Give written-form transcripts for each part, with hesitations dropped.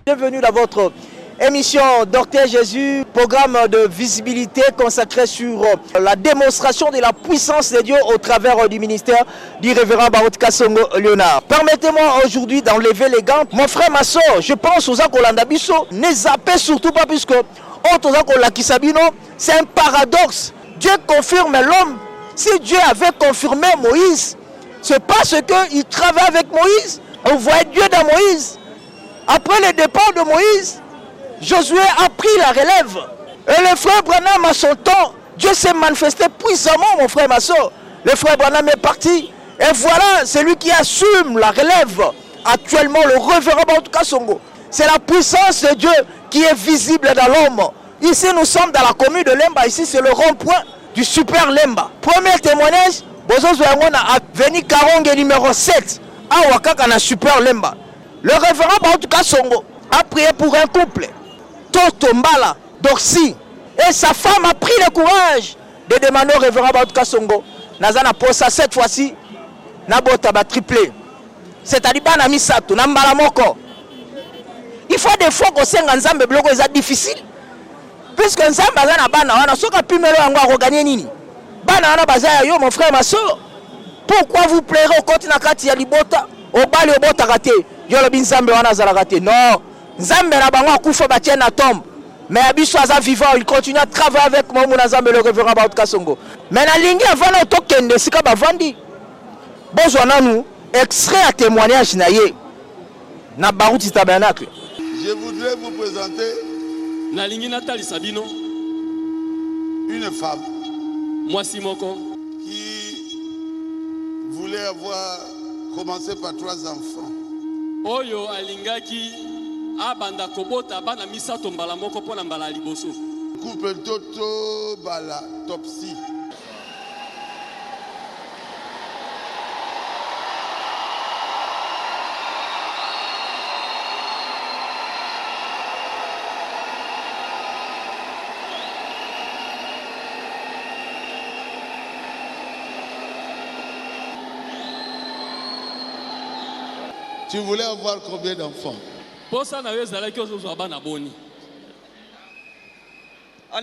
Bienvenue dans votre émission Docteur Jésus, programme de visibilité consacré sur la démonstration de la puissance de Dieu au travers du ministère du révérend Baruth Kasongo Léonard. Permettez-moi aujourd'hui d'enlever les gants. Mon frère, ma soeur, je pense aux Akolanda Bisso, ne zappez surtout pas puisque c'est un paradoxe. Dieu confirme l'homme. Si Dieu avait confirmé Moïse, c'est parce qu'il travaille avec Moïse. On voit Dieu dans Moïse. Après le départ de Moïse, Josué a pris la relève. Et le frère Branham, à son temps, Dieu s'est manifesté puissamment, mon frère, ma soeur. Le frère Branham est parti. Et voilà, c'est lui qui assume la relève. Actuellement, le révérend Baruth Kasongo. C'est la puissance de Dieu qui est visible dans l'homme. Ici, nous sommes dans la commune de Lemba. Ici, c'est le rond-point du super Lemba. Premier témoignage, Bozozo Yangona a venu Karonge numéro 7. À Wakaka na super Lemba. Le révérend Baruth Kasongo a prié pour un couple. Toto Mbala, Dorsi. Et sa femme a pris le courage de demander au révérend Baruth Kasongo. Nazana posa cette fois-ci. Nabota ba triplé. C'est-à-dire na misato, na mbala moko. Il faut des fois que c'est Nzambe bloco est difficile. Puisque Nzambe azana bana wana soka pimelo yango akoganye nini. Bana wana bazaya yo mon frère ma soeur. Pourquoi vous plairez au continent kati ya libota au bali au bota raté. Yo le bin Nzambe wana zala raté. Non. Nzambe na bango akufa batie na tombe. Mais abiso aza vivant, il continue à travailler avec moi mon Nzambe le révérend Baruth Kasongo. Mais na lingi avant na tokende sika bavandi. Bozwa nanu extrait à témoignage na ye. Na Baruth Tabernacle. Je voudrais vous présenter une femme qui voulait avoir commencé par 3 enfants. Oyo alingaki abanda kobota bana misato mbala moko pona mbala liboso. Couple Toto Bala Topsy. Tu voulais avoir combien d'enfants? On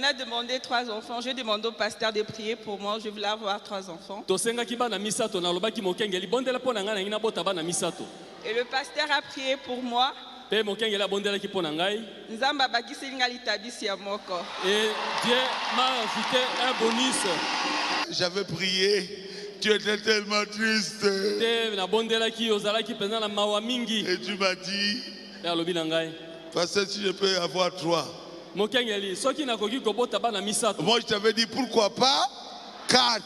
a demandé 3 enfants. J'ai demandé au pasteur de prier pour moi. Je voulais avoir 3 enfants. Et le pasteur a prié pour moi. Et Dieu m'a ajouté un bonus. J'avais prié. Tu étais tellement triste. Et tu m'as dit, parce que si je peux avoir 3. Moi je t'avais dit pourquoi pas 4.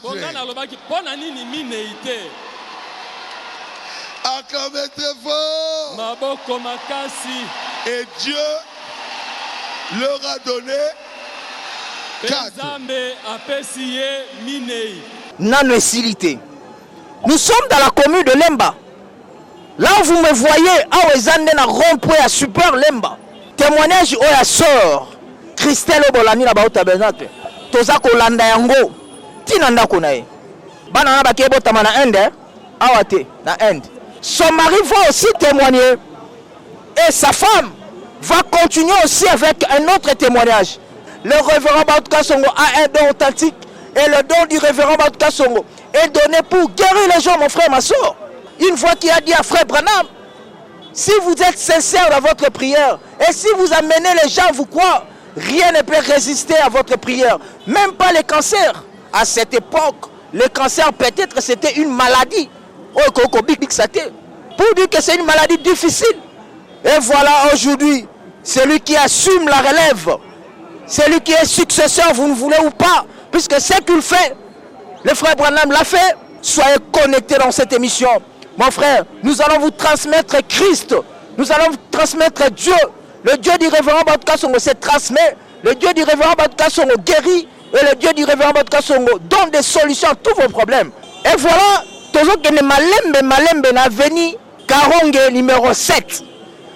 Acclamez très fort. Et Dieu leur a donné 4. Nanoesilité. Nous sommes dans la commune de Lemba. Là où vous me voyez, à Wezandena rond-point à Super Lemba. Témoignage à la sœur Christelle Obolani na Baruth Tabernacle. Toza kolanda yango. Tinanda konae. Bana na bakebo tamana Inde, awate na Inde. Son mari va aussi témoigner. Et sa femme va continuer aussi avec un autre témoignage. Le révérend Baruth Kasongo a un don authentique. Et le don du révérend Baruth Kasongo est donné pour guérir les gens, mon frère, ma soeur. Une fois qu'il a dit à frère Branham, si vous êtes sincère dans votre prière, et si vous amenez les gens à vous croire, rien ne peut résister à votre prière. Même pas les cancers. À cette époque, le cancer peut-être c'était une maladie. Pour dire que c'est une maladie difficile. Et voilà aujourd'hui, celui qui assume la relève, celui qui est successeur, vous ne voulez ou pas, puisque ce qu'il fait, le frère Branham l'a fait. Soyez connectés dans cette émission. Mon frère, nous allons vous transmettre Christ. Nous allons vous transmettre Dieu. Le Dieu du révérend Baruth Kasongo se transmet. Le Dieu du révérend Baruth Kasongo guérit. Et le Dieu du révérend Baruth Kasongo donne des solutions à tous vos problèmes. Et voilà, toujours que Malembe n'a venu Karonge numéro 7.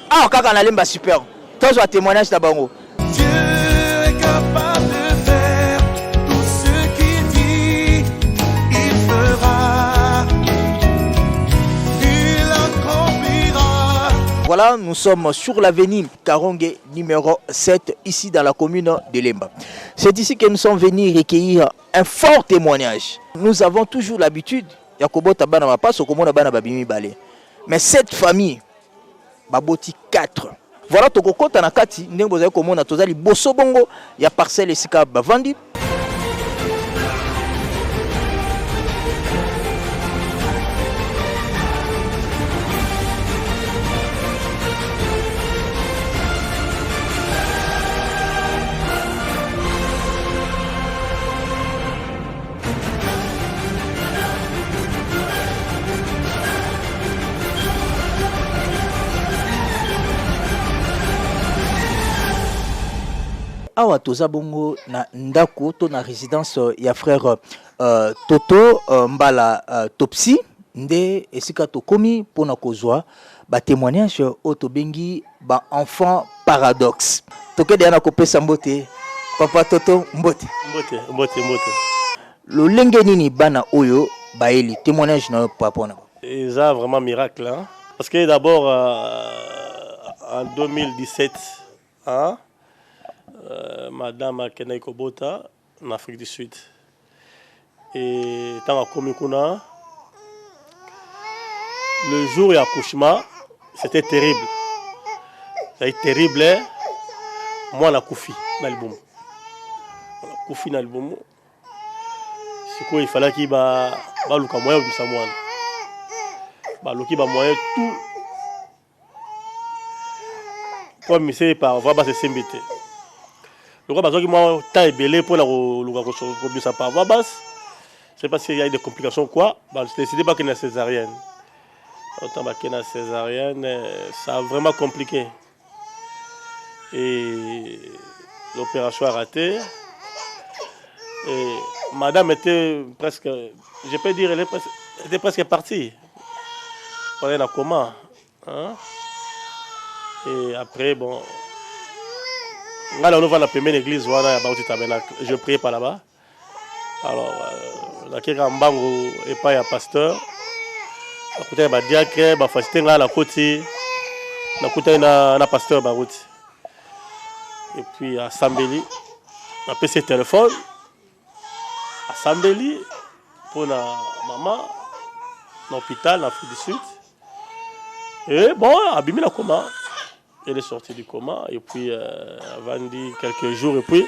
Ah, quand on a lemba super. Toujours un témoignage d'Abango. Dieu est capable de faire tout ce qu'il dit, il fera, il accomplira. Voilà, nous sommes sur l'avenue Karonge numéro 7, ici dans la commune de Lemba. C'est ici que nous sommes venus recueillir un fort témoignage. Nous avons toujours l'habitude, mais cette famille, baboti 4. Voilà, tokokota na kati, ndenge bozali komona tozali boso bongo ya parcelle esika bavandi. Awa toza bongo na ndako to na résidence ya frère Toto Mbala Topsi nde esika tokomi pona kozwa ba témoignage auto bengi ba enfant paradoxe. Toke de na kopesa mbote papa Toto mbote. Mbote. Lolenge nini bana oyo baeli témoignage na papa na. Et ça vraiment miracle hein? Parce que d'abord en 2017 hein Madame Kenai Kobota en Afrique du Sud. Et tant que Komikuna, le jour de l'accouchement, c'était terrible. C'était terrible. Moi, on a koufi dans l'album. On a koufi dans l'album. C'est quoi il fallait qu'il va le moyen de Samoan. Le moyen tout. Comme c'est par voie basse et CMBT. Le roi Bazoki m'a tant belé pour la le ça par voie basse. Je sais pas s'il y a des complications ou quoi. J'ai décidé pas qu'il y ait une césarienne. Autant qu'il y ait une césarienne, ça a vraiment compliqué. Et l'opération a raté. Et madame était presque, je peux dire, elle était presque partie. On est dans coma. Hein? Et après, bon. Là, on va la première église, je priais par là-bas. Alors, la quelqu'un bango et pas un pasteur. À côté de diacre, à la côté, à côté de pasteur barouti. Et puis à Sambeli, on a passé le téléphone. À Sambeli, pour la maman, dans l'hôpital, en Afrique du Sud. Et bon, abîmé la coma. Elle est sortie du coma et puis avant dit quelques jours et puis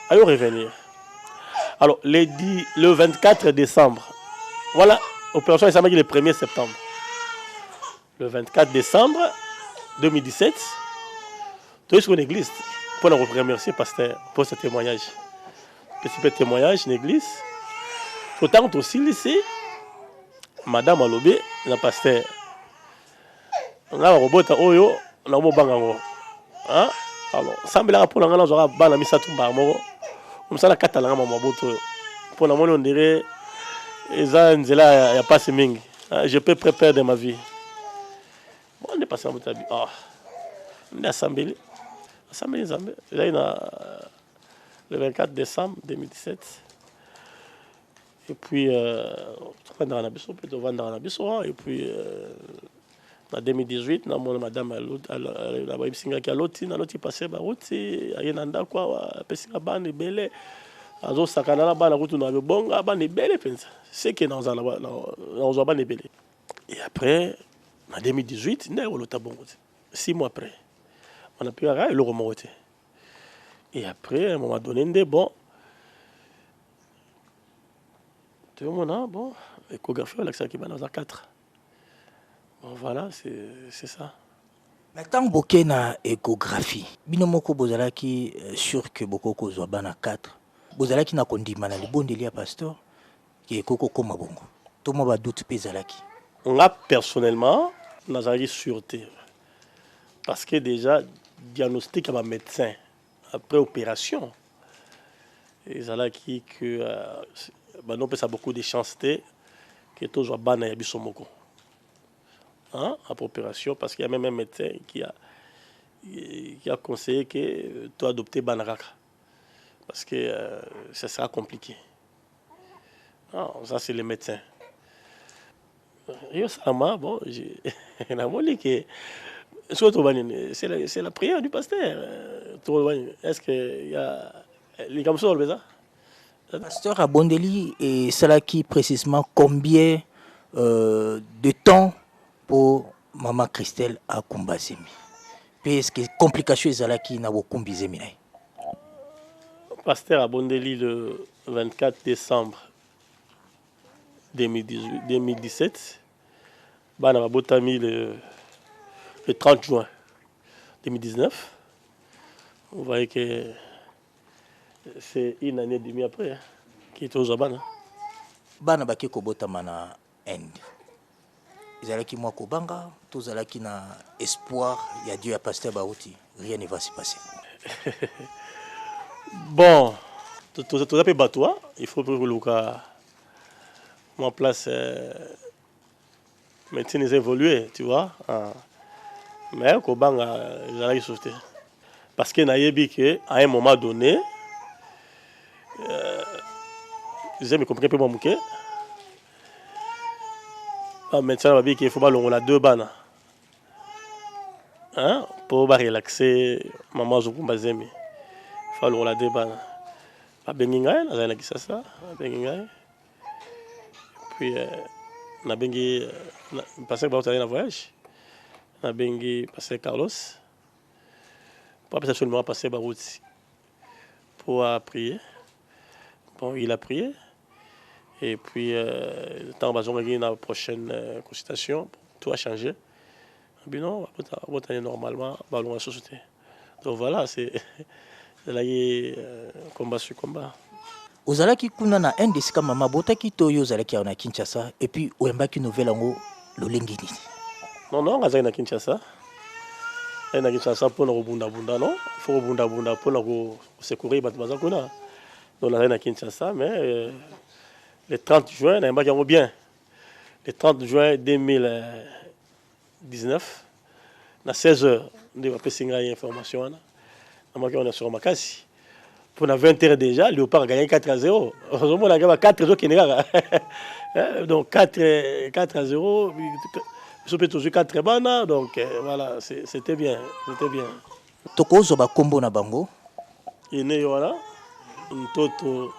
elle va revenir. Alors le 24 décembre, voilà, l'opération est samedi le 1er septembre. Le 24 décembre 2017, tu es sur une église pour nous remercier pasteur pour ce témoignage. Petit témoignage, une église. Autant aussi lycée, Madame Alobé, la pasteur. On a un robot Oyo. Na mo bangango hein alors sambela pour la zora bana misatu mbango umsala katala ngama maboto pour la moni on dirait eza nzela ya passe mingi je peux préparer de ma vie bon on est passé en botabi on est assemblé zambe là le 24 décembre 2017 et puis on va dans la biso peut vendre dans la biso et puis en 2018, madame qui a l'autre passé par route, il y a un anda quoi, pesika bande belé, azo sakana la bande route na bonga bande belé pensa. C'est que dans on bande belé. Et après en 2018, né au lota bongo. 6 mois après, on a pu arrêter le remonter. Et après à un moment donné, bon, tout le monde bon, échographie l'accès qui va dans 4. Bon, voilà, c'est ça. Maintenant, beaucoup na échographie. Binomoko bozalaki sûr que beaucoup kozwa bana 4. Bozalaki na kondima na libondeli ya pasteur qui ekoko koma bongo. Tout le monde va doute pezalaki. On a personnellement nazali sûreté parce que déjà diagnostic à ma médecin après opération. Et zalaki que non peut ça beaucoup de chance que toujours bana ya bisomoko. Hein, après opération, parce qu'il y a même un médecin qui a conseillé que tu adoptes Banaraka. Parce que ça sera compliqué. Non, ça, c'est les médecins. Bon, j'ai dit que C'est la prière du pasteur. Est-ce qu'il y a les gamsol, ça? Pasteur Abondeli et Salaki précisément combien de temps pour Maman Christelle à Kumbazemi? Parce que complication Salaki n'a pas Kumbazemi. Pasteur Abondeli le 24 décembre 2017. Bana Botami le 30 juin 2019. Vous voyez que c'est une année et demie après hein, qui est au Zabana. Bana baki kobotama na Inde. Izalaki mwa kobanga, tous alaki na espoir, il y a Dieu à pasteur Baouti. Rien ne va se passer. Bon, tout ça peut battre, il faut que Lucas en place médecine évoluer, tu vois. Mais Kobanga, j'allais sauter. Parce que naïbi que à un moment donné, je me comprends pas mon que. Maintenant, on va dire qu'il faut on a deux bannes. Hein? Pour relaxer, maman Zokumbazemi. Il faut on a deux bannes. Pas bengingaï, on a ça ça, bengingaï. Puis on a bengi passer par un voyage. On a bengi passer Carlos. Pour passer seulement passer par route pour prier. Bon, il a prié. Et puis, tant que on a la prochaine consultation, tout a changé. Mais non, on va normalement, on va sauter. Donc voilà, c'est là combat sur combat. Ozalaki kuna na indesika mama botaki toyo ozalaki na Kinshasa et puis oyembaki nouvelle ngo lolengi nini? Non, ngazaki na Kinshasa. Na Kinshasa pour rebunda bunda non, il faut rebunda bunda pour secourir bat bazakuna. Donc là na Kinshasa mais le 30 juin, on a bien. Le 30 juin 2019, à 16h, on a fait une information. On est sur Makassi. Pour 20h déjà, Léopard a gagné 4-0. On a gagné 4-0 Kénéra. Donc 4-0. Ils ont toujours 4 bana. Donc voilà, c'était bien. C'était bien. Toko Zoba Kombo na Bango. Il est voilà. Toto.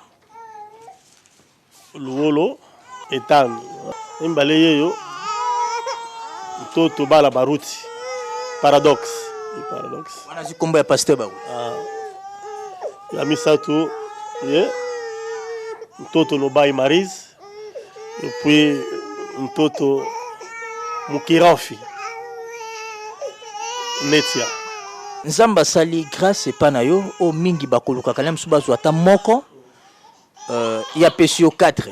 Luolo etan imbaleye yo toto bala baruti paradoxe wana zikombo ya pasteur ba la misatu ye toto no bai marise et puis toto mukirafi netia nzamba sali grâce pana yo o mingi bakoluka kala msuba zwata moko il y a PCO 4.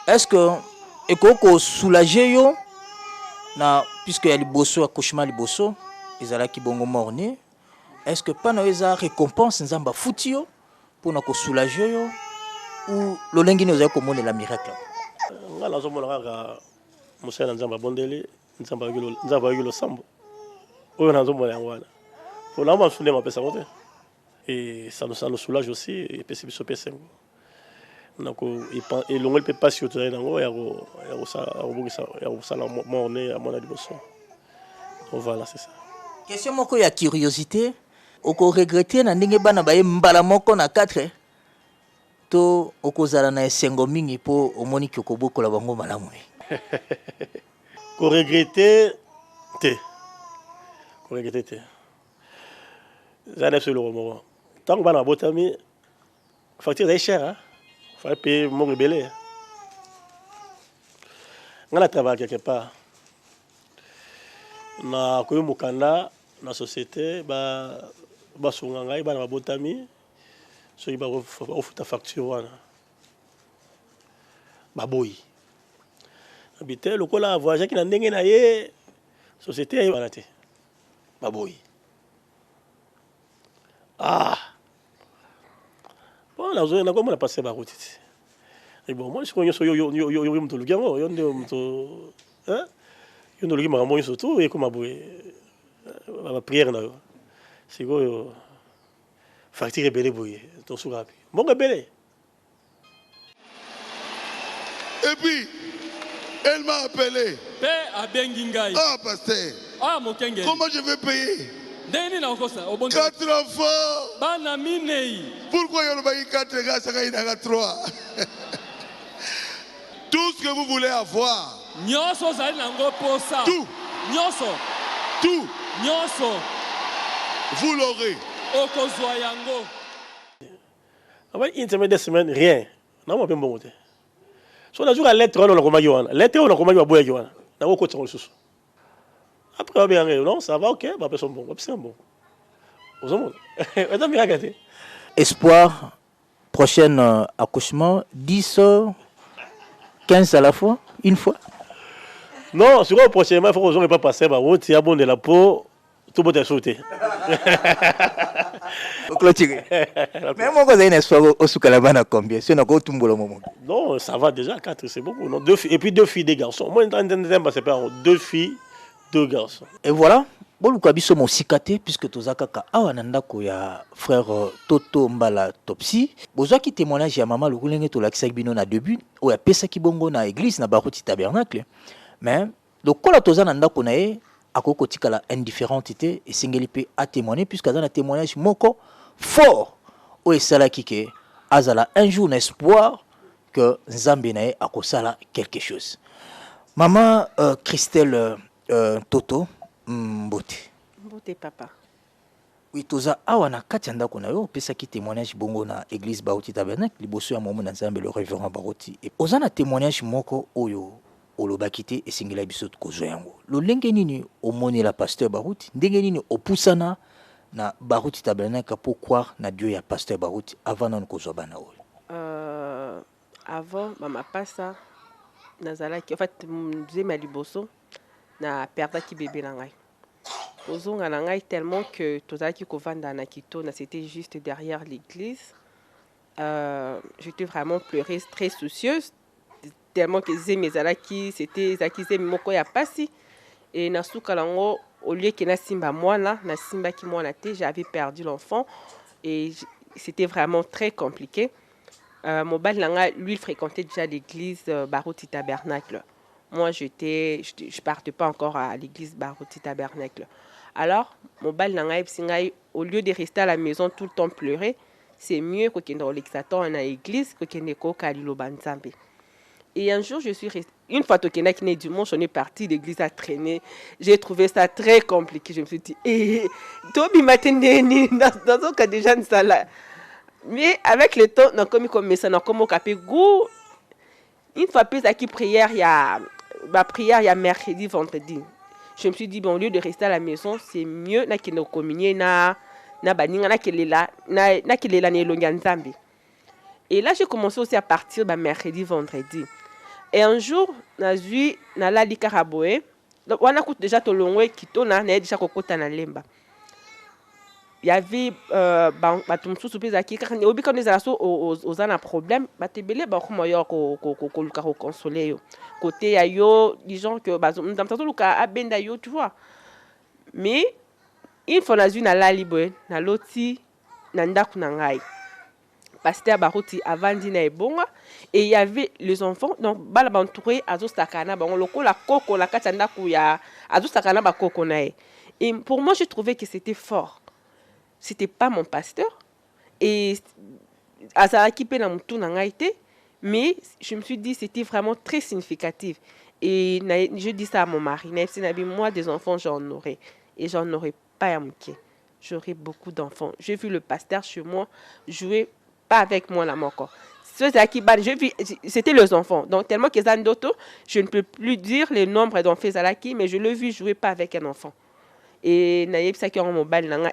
Est-ce que Ekoko soulager yo na puisque il y a liboso accouchement liboso ezala ki bongo morné, est-ce que pas na eza récompense nzamba futio pour na ko soulager yo ou lolengi ne za ko mona la miracle? Ngala zo mona ka musana nzamba bondeli nzamba yulo sambo oyo na zo mona ngwana pour na ma sunde ma pesa mote. Et ça nous soulage aussi et puis c'est sur PC. Donc et l'on peut pas sur terrain ngo ya ça la morné à mon adibosson. Donc voilà, c'est ça. Question moko ya curiosité, oko regretter na ndenge bana baye mbala moko na 4 to okozala na esengo mingi po omoni ki okobokola bango malamu. Ko regretter te. J'en ai sur le moment. Tant que on a botami, facture est chère, hein. Faut payer mon rebelle. On a travaillé quelque part. Na koyo mukanda na société ba songangai ba na botami, so iba ofuta facture wana. Ba boyi. Habité lokola voyage qui na ndenge na ye société wana te. Ba boyi. Ah bon, là, on a comment on a passé par route. Et bon, moi, je connais ce yo mto lugango, yo ndio mto, hein? Yo ndio lugima mo surtout et comme aboué, la prière na yo. C'est quoi yo? Facture belé boye, ton sourapi. Bon belé. Et puis, elle m'a appelé. Père Abengingai. Ah, pasteur. Ah, mon kenge. Comment je vais payer? Deni na okosa. 4 enfants. Bana minei. Pourquoi il y a 4 gars, ça y a 3? Tout ce que vous voulez avoir. Nyoso zali nango posa. Tout. Nyoso. Tout. Nyoso. Vous l'aurez. Okozwa yango. Après une semaine, 2 semaines, rien. Non, on peut me monter. Si on a joué à lettre, on a commandé. Lettre, on a commandé à boire. On a côté sous. Après, on a non, ça va, ok, bah, c'est bon. C'est bon. Vous avez Espoir, prochain accouchement, 10, 15 à la fois, une fois. Non, sur le prochainement, il faut que pas passer par où tu as bon de la peau, tout le monde est sauté. Mais moi, quand j'ai un espoir au Soukalabana, combien? C'est un tout le moment. Non, ça va déjà, 4, c'est beaucoup. Non, 2 filles, et puis 2 filles, des garçons. Moi, c'est pas 2 filles, 2 garçons. Et voilà. Bon, nous avons aussi puisque tu as kaka awananda ko ya frère Toto Mbala Topsi. Bozo qui témoignage ya maman le kulenge to lakisa bino na début o ya pesa ki bongo na église na Baruti tabernacle. Mais le kola toza nanda ko na e akoko tikala indifférentité et singeli pe a témoigner puisque dans un témoignage moko fort o esala kike azala un jour un espoir que Nzambe na e akosala quelque chose. Maman Christelle Toto Mbote. Mbote papa. Oui, toza awana katianda kona yo pesa ki témoignage bongo na église Baruti tabernacle liboso ya momo na Nzambe le révérend Baruti. Et ozana témoignage moko oyo olobakite esingela biso kozwa yango. Lo lenge nini omoni la pasteur Baruti, ndenge nini opusana na Baruti tabernacle pour croire na Dieu ya pasteur Baruti avant non kozwa bana oyo. Avant mama pasa nazalaki en fait mzema liboso na perdaki bébé na ngai. Ozonga na ngai tellement que tozalaki kovanda na Kitona, c'était juste derrière l'église. J'étais vraiment pleureuse, très soucieuse, tellement que zemi zalaki c'était zaki zemi moko ya pasi et na suka lango au lieu que na simba mwana na simba ki mwana te, j'avais perdu l'enfant et c'était vraiment très compliqué. Mon bal nanga lui il fréquentait déjà l'église Baruti tabernacle. Moi, je partais pas encore à l'église Baruti tabernacle. Alors, mon bal nangai au lieu de rester à la maison tout le temps pleurer, c'est mieux que dans l'exaton à l'église que kendo kalilo banzambe. Et un jour, je suis restée. Une fois que je dimanche, on est parti, l'église a traîné. J'ai trouvé ça très compliqué. Je me suis dit, Tobi Matendeni, dans un cas déjà ça là. Mais avec le temps, on a comme ça, on a comme capé goût. Une fois plus à qui prière, il y a ma prière, il y a mercredi, vendredi. Je me suis dit, bon, au lieu de rester à la maison, c'est mieux na kino communier na baninga na kelela ne longanzambe. Et là, j'ai commencé aussi à partir mercredi, vendredi. Et un jour, na zui na la likaraboe, on a coûté déjà tolongwe kitona na déjà kokota na lemba. Il y avait batum sous pezaki quand obi quand les asso aux un problème batebele ba ko moyo ko consoler yo côté ya yo disons que bazum tam tato luka abenda yo tu vois. Mais il faut na zuna la libre na loti na ndaku na ngai pasteur Baruti avandi na ebonga et il y avait les enfants donc bala bantouré azostakana bango lokola koko la katanda ku ya azostakana ba koko na e. Et pour moi j'ai trouvé que c'était fort. C'était pas mon pasteur et azalaki pe na mutu na ngai te, mais je me suis dit c'était vraiment très significatif. Et je dis ça à mon mari, moi des enfants j'en aurais et j'en aurais pas à mouquer. J'aurais beaucoup d'enfants. J'ai vu le pasteur chez moi jouer pas avec moi là encore. C'était les enfants. Donc tellement que Zandoto, je ne peux plus dire le nombre d'enfants Zalaki, mais je l'ai vu jouer pas avec un enfant. Et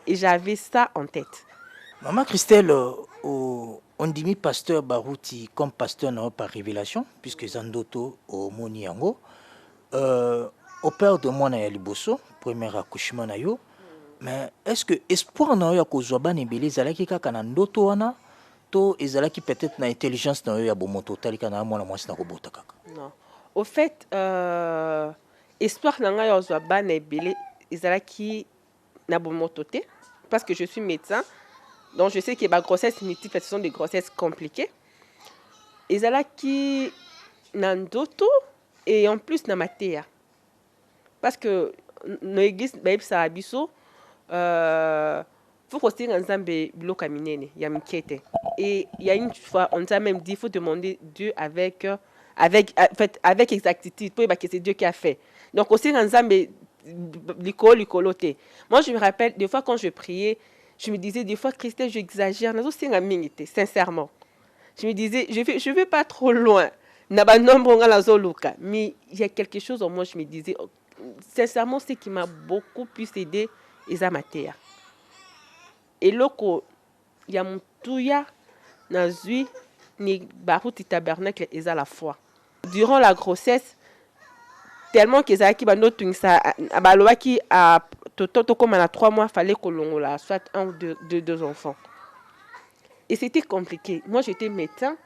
j'avais ça en tête. Maman Christelle, on dit pasteur Baruti comme pasteur par révélation, puisque Zandoto au Moniango, au père de moi na liboso, premier accouchement na yo, mais est-ce que espoir na yo ko zoba ne belé zalaki kaka na ndoto wana to ezalaki peut-être na intelligence na yo ya bomoto talika na mwana mwasi na kobota kaka? Non. Au fait, espoir na yo zoba ne belé ezalaki na bomoto te parce que je suis médecin. Donc je sais que ma grossesse multiple, ce sont des grossesses compliquées. Ezalaki na ndoto et en plus na matéa. Parce que no église bayebisa biso faut aussi ensemble bloc minene ya mkete. Et il y a une fois on nous a même dit il faut demander Dieu avec exactitude pour que c'est Dieu qui a fait. Donc aussi ensemble l'icoloté. Moi je me rappelle des fois quand je priais, je me disais des fois Christelle j'exagère, sincèrement. Je me disais je vais pas trop loin. Mais il y a quelque chose en moi, je me disais, sincèrement, ce qui m'a beaucoup pu aider, c'est ma terre. Et là, il y a mon touya, nazui, ni barouti tabernacle, et à la foi. Durant la grossesse, tellement que ça qui va noter ça, qui a tout comme à 3 mois, fallait que l'on soit un ou deux enfants. Et c'était compliqué. Moi, j'étais médecin.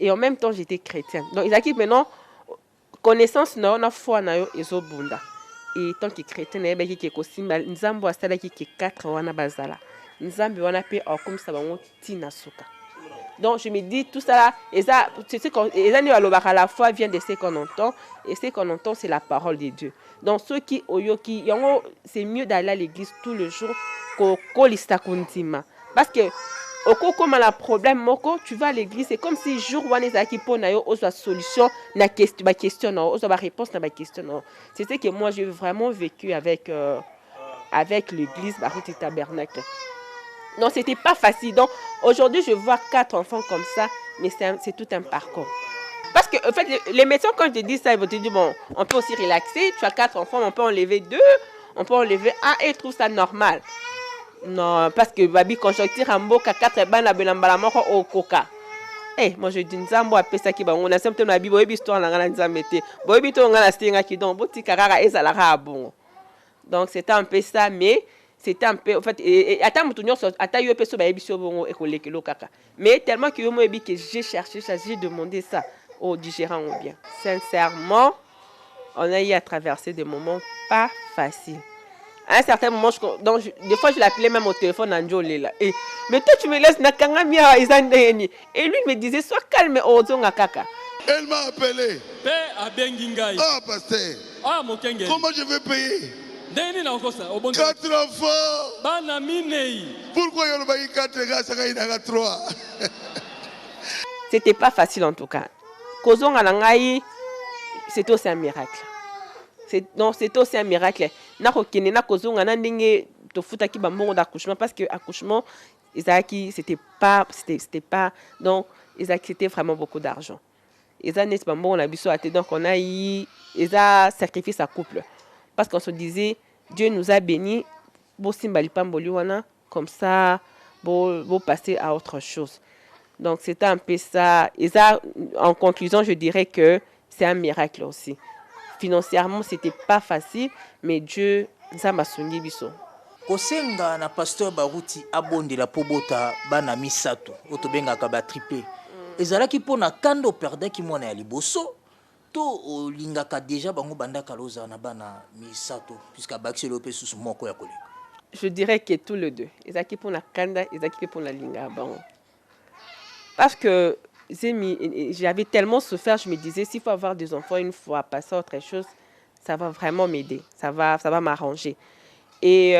Et en même temps, j'étais chrétienne. Donc, ils ont maintenant, connaissance, on a foi, on a bunda. Et tant que chrétien, il y a des choses qui nous avons installé qui 4 ans à Bazala. Nous avons appelé comme ça, on tina suka. Donc, je me dis, tout ça là, et ça, à la foi vient de ce qu'on entend. Et ce qu'on entend, c'est la parole de Dieu. Donc, ceux qui, c'est mieux d'aller à l'église tous les jours qu'au listakuntima. Parce que, comme un problème, tu vas à l'église, c'est comme si jour où on est qui pour une solution na question, na réponse na question. C'est ce que moi j'ai vraiment vécu avec l'église Baruti Tabernacle. Non, c'était pas facile. Donc aujourd'hui, je vois 4 enfants comme ça, mais c'est tout un parcours. Parce que en fait, les médecins quand je te dis ça, ils vont te dire bon, on peut aussi relaxer. Tu as 4 enfants, on peut enlever 2, on peut enlever 1 et ils trouvent ça normal. Non, parce que babi quand je tire en boka 4 bana belambala moko au coca. Moi je dis nzambo apesa ki bango na semte na bibo histoire na ngana nzamete. Boyebi to ngana stinga ki donc boti karara ezalaka bon. Donc c'était un peu ça, mais c'était un peu en fait ata mutu nyonso ata yo peso ba yebiso bongo ekolekelo kaka. Mais tellement que yo moyebi que j'ai cherché ça, j'ai demandé ça au digérant ou bien. Sincèrement, on a eu à traverser des moments pas faciles. À un certain moment, des fois, je l'appelais même au téléphone Anjolé là. Mais toi, tu me laisses Nakangamia Isandeni. Et lui, il me disait, sois calme, Ozonga Kaka. Elle m'a appelé. Père Abengingai. Ah, pasteur. Ah, mon Kengel. Comment je vais payer 4 enfants. Banaminei. Pourquoi il y a 4 gars, ça y a 3? C'était pas facile en tout cas. Kozonga Nangai, c'était aussi un miracle. C'est aussi un miracle. Parce que l'accouchement, c'était pas. Donc, c'était vraiment beaucoup d'argent. Donc, on a eu sacrifié sa couple. Parce qu'on se disait, Dieu nous a bénis, comme ça, pour passer à autre chose. Donc, c'était un peu ça. Et ça, en conclusion, je dirais que c'est un miracle aussi. Financièrement, c'était pas facile, mais Dieu nous a masongi biso. Kosenga na pasteur Baruti abonde la pobota bana misato otobengaka ba triplé. Ezalaki pona kando perdaki mona ya liboso to olingaka déjà bango bandaka loza na bana misato puisque baxelo pe susu moko ya koleka. Je dirais que tous les deux. Ezaki pona kanda, ezaki pona linga bango. Parce que j'avais tellement souffert, je me disais, s'il faut avoir des enfants une fois, passer à autre chose, ça va vraiment m'aider, ça va m'arranger. Et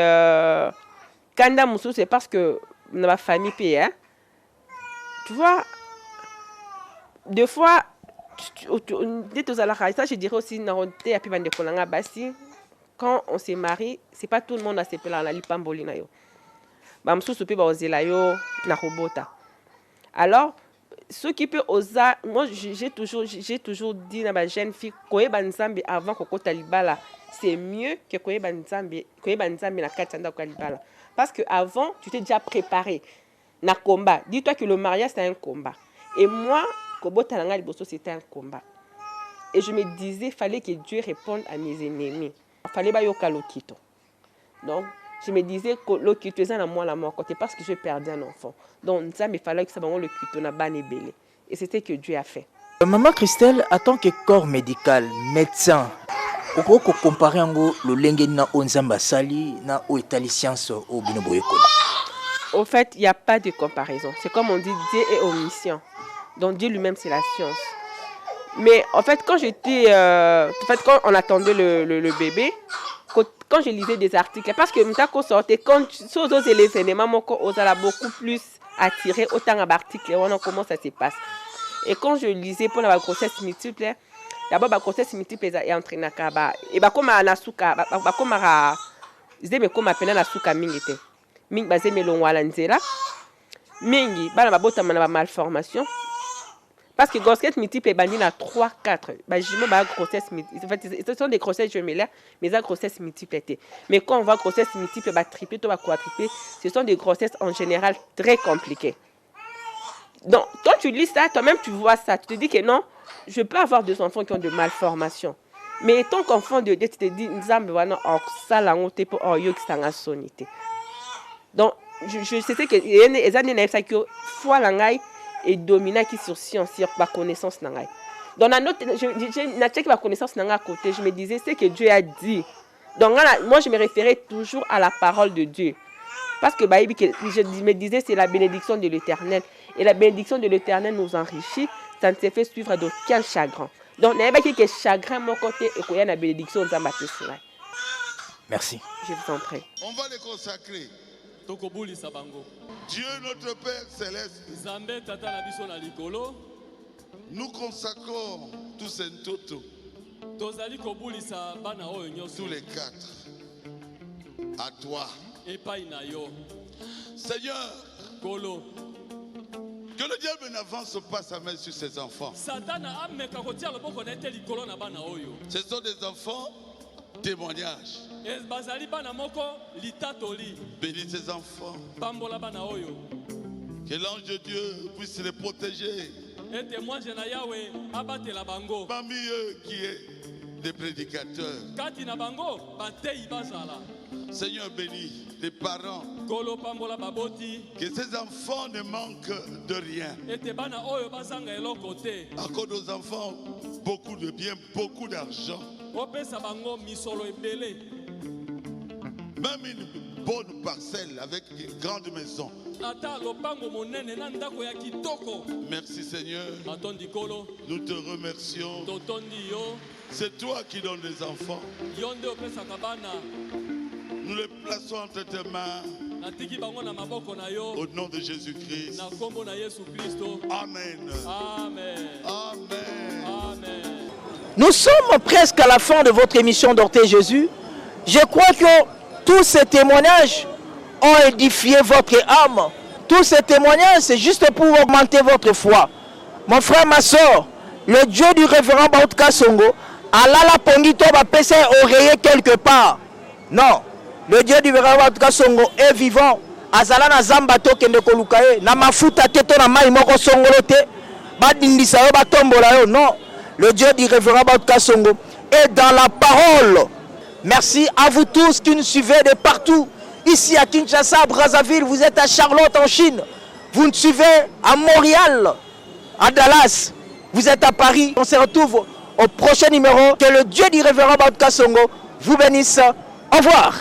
Kanda Moussou, c'est parce que dans ma famille, tu vois, des fois, ça je dirais aussi, quand on se marie, c'est pas tout le monde à se plaindre, la lipamboli na yo. Alors, ce qui peut oser, moi j'ai toujours dit à ma jeune fille, avant que Talibala, c'est mieux que na katanda Kalibala. Parce que avant, tu t'es déjà préparé na combat. Dis-toi que le mariage c'est un combat. Et moi, Kobota Liboso c'était un combat. Et je me disais, fallait que Dieu réponde à mes ennemis. Fallait pas yoka lokito. Donc je me disais que le kito est à moi la mort côté parce que j'ai perdu un enfant. Donc ça me fallait que ça le kito na ban et belé. Et c'était ce que Dieu a fait. Maman Christelle, en tant que corps médical, médecin, on peut comparer le lenge na onzamba sali na o etali science au binobo école. Au fait, il n'y a pas de comparaison. C'est comme on dit, Dieu est omniscient. Donc Dieu lui-même c'est la science. Mais en fait, quand on attendait le bébé, quand quand je lisais des articles, parce que Mtako sortait, quand sur les événements, on a beaucoup plus attiré autant d'articles, on a comment ça se passe. Et quand je lisais pour la grossesse multiple, d'abord la grossesse multiple est entraînée à et comme à Nasuka, comme à mais comme à peine Nasuka mingite, ming basé melon walanzela, mingi, bana babota mana malformation. Parce que grossesse multiple est bandie à 3-4. Grossesse multiple. Ce sont des grossesses jumelaires, mais la grossesse multiple était. Mais quand on voit grossesse multiple, triplée, quadruplée, ce sont des grossesses en général très compliquées. Donc, quand tu lis ça, toi-même tu vois ça, tu te dis que non, je peux avoir deux enfants qui ont de malformations. Mais étant qu'enfant de Dieu, tu te dis, donc, je sais que les années foi langai et dominant qui sur science, sur ma connaissance nangai. Dans la note, je checké ma connaissance nangai à côté, je me disais c'est que Dieu a dit. Donc moi je me référais toujours à la parole de Dieu. Parce que je me disais c'est la bénédiction de l'Éternel. Et la bénédiction de l'Éternel nous enrichit, ça ne se fait suivre d'aucun chagrin. Donc il n'y a pas que chagrin mon côté et qu'il y a la bénédiction de cela. Merci. Je vous en prie. On va les consacrer. Dieu notre Père Céleste, nous consacrons tous en toto, tous les quatre, à toi. Seigneur, que le diable n'avance pas sa main sur ses enfants. Ce sont des enfants témoignages. Bénis ces enfants. Que l'ange de Dieu puisse les protéger. Parmi eux qui est des prédicateurs. Seigneur, bénis les parents. Que ces enfants ne manquent de rien. Accorde aux enfants beaucoup de biens, beaucoup d'argent. Même une bonne parcelle avec une grande maison. Merci Seigneur. Nous te remercions. C'est toi qui donnes les enfants. Nous les plaçons entre tes mains. Au nom de Jésus-Christ. Amen. Amen. Amen. Nous sommes presque à la fin de votre émission Dortez Jésus. Je crois que tous ces témoignages ont édifié votre âme. Tous ces témoignages, c'est juste pour augmenter votre foi. Mon frère, ma soeur, le Dieu du révérend Baoutka Songo, Alala Pongito va passer oreiller quelque part. Non. Le Dieu du révérend Baoutka Songo est vivant. Azala na zamba toke ndekolukaye. Na mafuta teto na mai moko songolote. Badindisa yo batombola yo. Non. Le Dieu du révérend Baoutka Songo est dans la parole. Merci à vous tous qui nous suivez de partout. Ici à Kinshasa, à Brazzaville, vous êtes à Charlotte en Chine. Vous nous suivez à Montréal, à Dallas. Vous êtes à Paris. On se retrouve au prochain numéro. Que le Dieu du révérend Baoutka Songo vous bénisse. Au revoir.